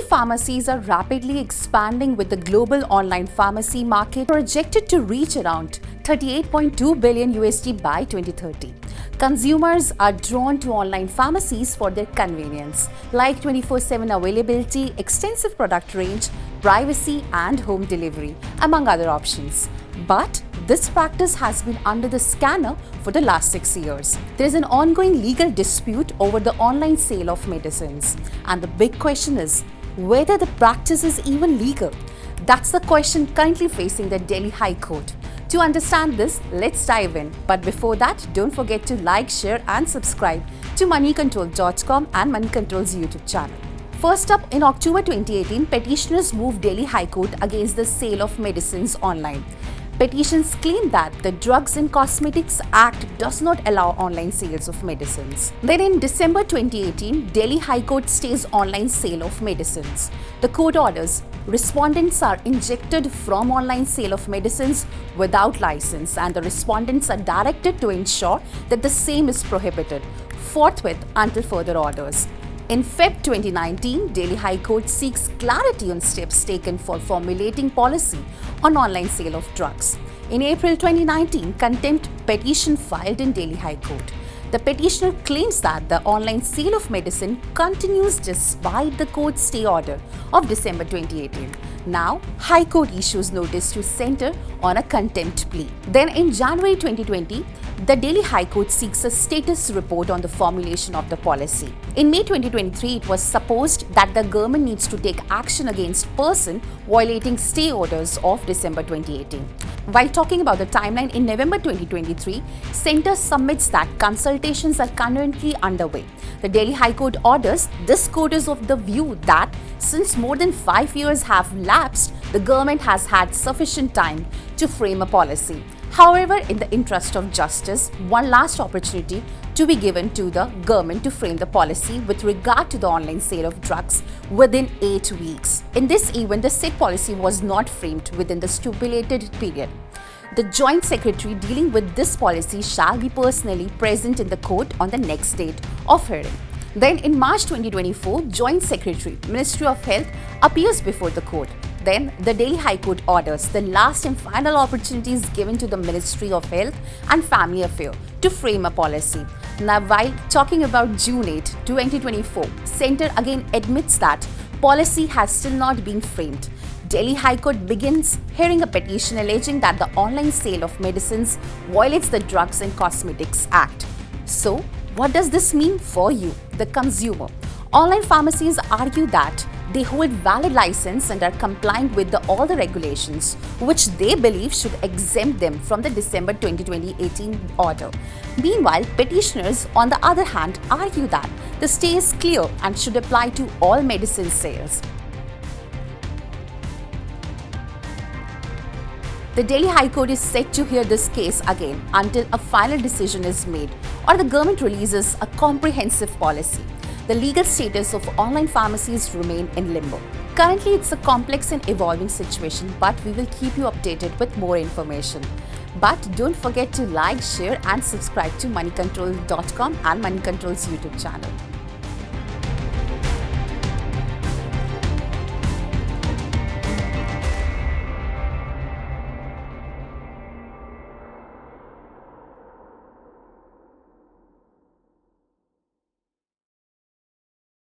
E-pharmacies are rapidly expanding, with the global online pharmacy market projected to reach around 38.2 billion USD by 2030. Consumers are drawn to online pharmacies for their convenience, like 24/7 availability, extensive product range, privacy, and home delivery, among other options. But this practice has been under the scanner for the last 6 years. There is an ongoing legal dispute over the online sale of medicines, and the big question is whether the practice is even legal. That's the question currently facing the Delhi High Court. To understand this, let's dive in. But before that, don't forget to like, share, and subscribe to Moneycontrol.com and Moneycontrol's YouTube channel. First up, in October 2018, petitioners moved Delhi High Court against the sale of medicines online. Petitions claim that the Drugs and Cosmetics Act does not allow online sales of medicines. Then in December 2018, Delhi High Court stays online sale of medicines. The court orders respondents are ejected from online sale of medicines without license, and the respondents are directed to ensure that the same is prohibited forthwith until further orders. In Feb 2019, Delhi High Court seeks clarity on steps taken for formulating policy on online sale of drugs. In April 2019, contempt petition filed in Delhi High Court. The petitioner claims that the online sale of medicine continues despite the court's stay order of December 2018. Now, High Court issues notice to Centre on a contempt plea. Then in January 2020, the Delhi High Court seeks a status report on the formulation of the policy. In May 2023, it was supposed that the government needs to take action against person violating stay orders of December 2018. While talking about the timeline, in November 2023, Centre submits that consultations are currently underway. The Delhi High Court orders this court is of the view that since more than 5 years have lapsed, the government has had sufficient time to frame a policy. However, in the interest of justice, one last opportunity to be given to the government to frame the policy with regard to the online sale of drugs within 8 weeks. In this event, the said policy was not framed within the stipulated period. The Joint Secretary dealing with this policy shall be personally present in the court on the next date of hearing. Then in March 2024, Joint Secretary, Ministry of Health, appears before the court. Then the Delhi High Court orders the last and final opportunity is given to the Ministry of Health and Family Affairs to frame a policy. Now, while talking about June 8, 2024, Centre again admits that policy has still not been framed. Delhi High Court begins hearing a petition alleging that the online sale of medicines violates the Drugs and Cosmetics Act. So, what does this mean for you, the consumer? Online pharmacies argue that they hold valid license and are complying with all the regulations, which they believe should exempt them from the December 2018 order. Meanwhile, petitioners, on the other hand, argue that the stay is clear and should apply to all medicine sales. The Delhi High Court is set to hear this case again until a final decision is made or the government releases a comprehensive policy. The legal status of online pharmacies remain in limbo. Currently, it's a complex and evolving situation, but we will keep you updated with more information. But don't forget to like, share, and subscribe to Moneycontrol.com and Moneycontrol's YouTube channel.